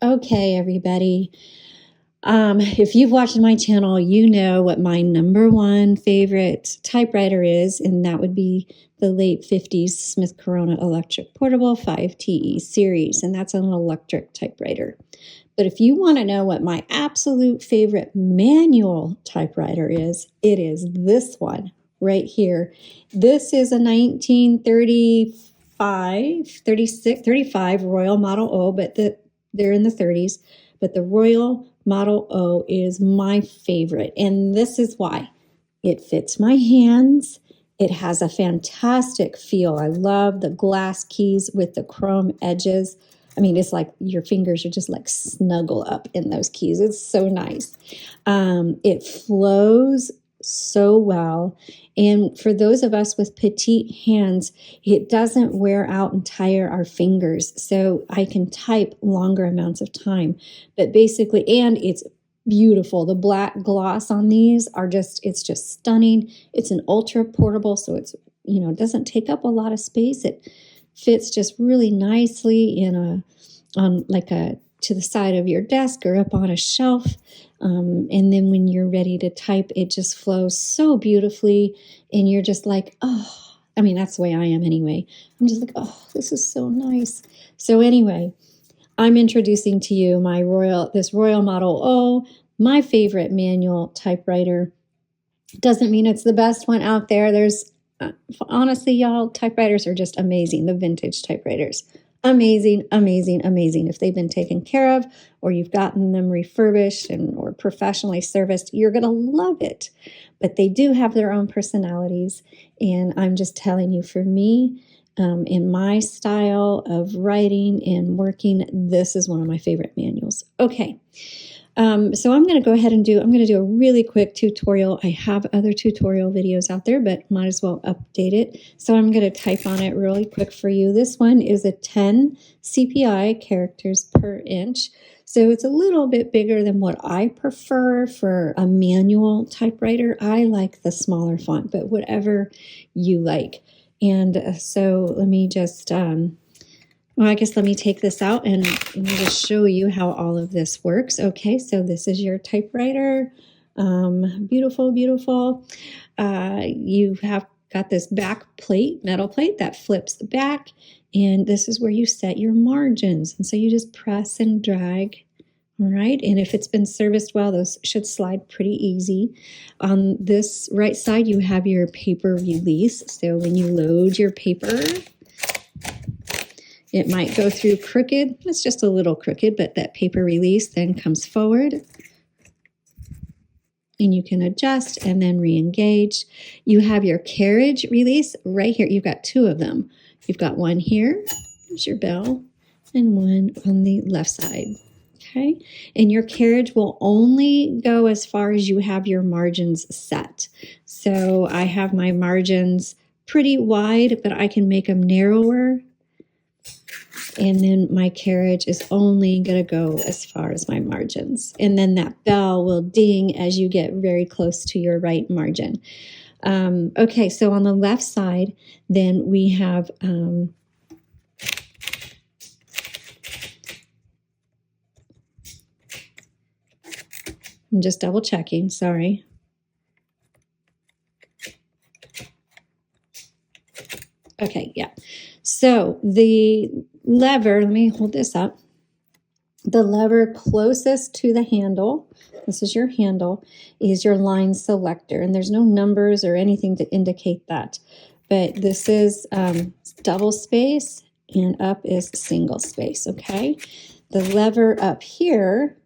Okay, everybody. If you've watched my channel, you know what my number one favorite typewriter is, and that would be the late 50s Smith Corona Electric Portable 5TE series, and that's an electric typewriter. But if you want to know what my absolute favorite manual typewriter is, it is this one right here. This is a 1935 Royal Model O, but they're in the 30s. But the Royal Model O is my favorite, and this is why. It fits my hands. It has a fantastic feel. I love the glass keys with the chrome edges. I mean, it's like your fingers are just like snuggle up in those keys. It's so nice. It flows so well. And for those of us with petite hands, it doesn't wear out and tire our fingers. So I can type longer amounts of time. But basically, and it's beautiful. The black gloss on these it's just stunning. It's an ultra portable, so it doesn't take up a lot of space. It fits just really nicely to the side of your desk or up on a shelf. And then when you're ready to type, it just flows so beautifully. And you're just like, oh, I mean, that's the way I am anyway. I'm just like, oh, this is so nice. So anyway, I'm introducing to you this Royal Model O, my favorite manual typewriter. Doesn't mean it's the best one out there. Honestly, y'all, typewriters are just amazing. The vintage typewriters. Amazing, amazing, amazing. If they've been taken care of or you've gotten them refurbished or professionally serviced, you're going to love it. But they do have their own personalities. And I'm just telling you, for me, in my style of writing and working, this is one of my favorite manuals. Okay. So I'm going to go ahead and I'm going to do a really quick tutorial. I have other tutorial videos out there, but might as well update it. So I'm going to type on it really quick for you. This one is a 10 CPI characters per inch. So it's a little bit bigger than what I prefer for a manual typewriter. I like the smaller font, but whatever you like. And so let me just... I guess let me take this out and just show you how all of this works. Okay, so this is your typewriter. Beautiful, beautiful. You have got this back plate, metal plate that flips back, and this is where you set your margins. And so you just press and drag, all right? And if it's been serviced well, those should slide pretty easy. On this right side, you have your paper release. So when you load your paper, it might go through crooked. It's just a little crooked, but that paper release then comes forward. And you can adjust and then re-engage. You have your carriage release right here. You've got two of them. You've got one here, there's your bell, and one on the left side. Okay, and your carriage will only go as far as you have your margins set. So I have my margins pretty wide, but I can make them narrower. And then my carriage is only going to go as far as my margins. And then that bell will ding as you get very close to your right margin. Okay, so on the left side, then we have... I'm just double checking, sorry. Okay, yeah. So the lever, let me hold this up. The lever closest to the handle, this is your handle, is your line selector. And there's no numbers or anything to indicate that. But this is double space and up is single space, okay? The lever up here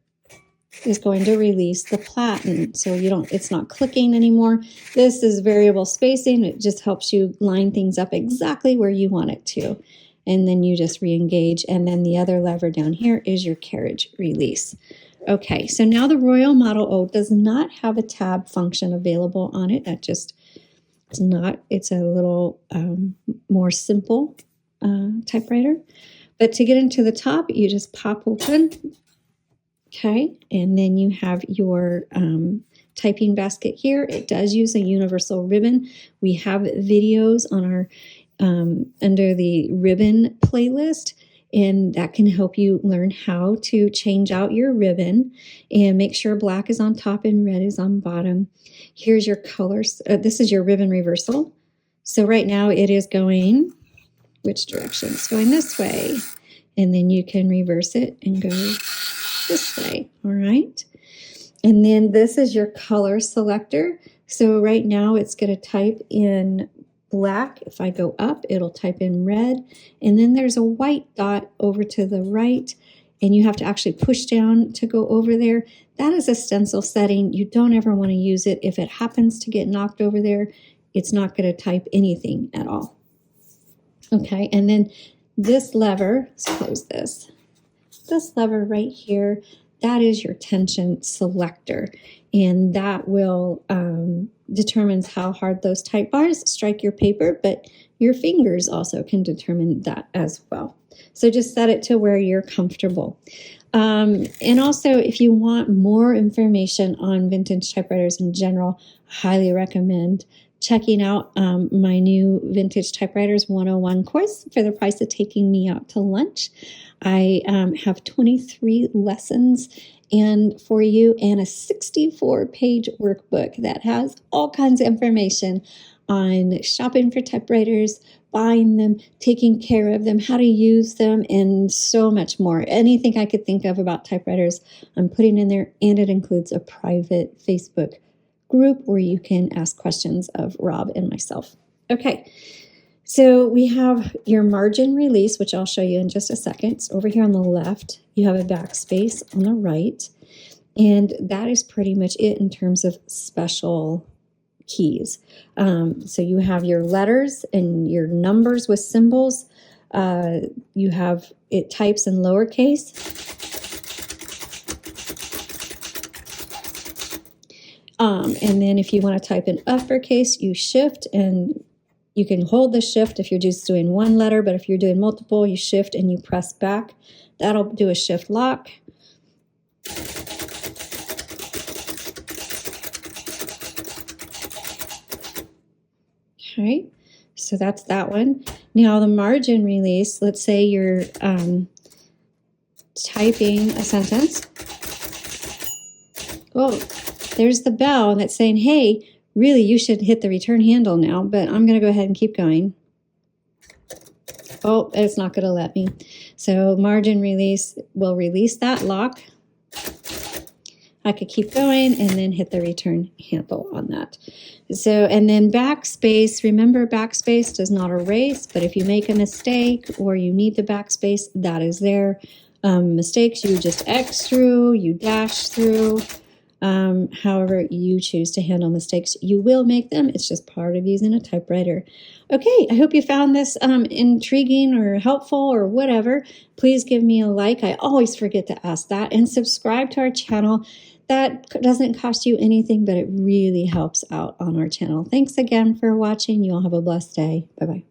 is going to release the platen. So it's not clicking anymore. This is variable spacing. It just helps you line things up exactly where you want it to. And then you just re-engage. And then the other lever down here is your carriage release. Okay, so now the Royal Model O does not have a tab function available on it. It's a little more simple typewriter. But to get into the top, you just pop open. Okay, and then you have your typing basket here. It does use a universal ribbon. We have videos on our under the ribbon playlist, and that can help you learn how to change out your ribbon and make sure black is on top and red is on bottom. Here's your colors. This is your ribbon reversal. So right now it is going, which direction? It's going this way. And then you can reverse it and go this way, all right? And then this is your color selector. So right now it's going to type in black. If I go up, it'll type in red. And then there's a white dot over to the right, and you have to actually push down to go over there. That is a stencil setting. You don't ever want to use it. If it happens to get knocked over there, it's not going to type anything at all. Okay, and then this lever, let's close this. This lever right here, that is your tension selector, and that will determines how hard those type bars strike your paper, but your fingers also can determine that as well. So just set it to where you're comfortable. And also, if you want more information on vintage typewriters in general, I highly recommend checking out my new Vintage Typewriters 101 course for the price of taking me out to lunch. I have 23 lessons and for you, and a 64-page workbook that has all kinds of information on shopping for typewriters, buying them, taking care of them, how to use them, and so much more. Anything I could think of about typewriters, I'm putting in there, and it includes a private Facebook group where you can ask questions of Rob and myself. Okay, so we have your margin release, which I'll show you in just a second. It's over here on the left. You have a backspace on the right, and that is pretty much it in terms of special keys. So you have your letters and your numbers with symbols. You have it types in lowercase. And then if you want to type in uppercase, you shift, and you can hold the shift if you're just doing one letter, but if you're doing multiple, you shift and you press back. That'll do a shift lock. Okay, so that's that one. Now the margin release, let's say you're typing a sentence. Oh, there's the bell that's saying, hey, really, you should hit the return handle now, but I'm going to go ahead and keep going. Oh, it's not going to let me. So margin release will release that lock. I could keep going and then hit the return handle on that. So, and then backspace, remember backspace does not erase, but if you make a mistake or you need the backspace, that is there. Mistakes, you just X through, you dash through. However you choose to handle mistakes, you will make them. It's just part of using a typewriter. Okay, I hope you found this intriguing or helpful or whatever. Please give me a like. I always forget to ask that. And subscribe to our channel. That doesn't cost you anything, but it really helps out on our channel. Thanks again for watching. You all have a blessed day. Bye-bye.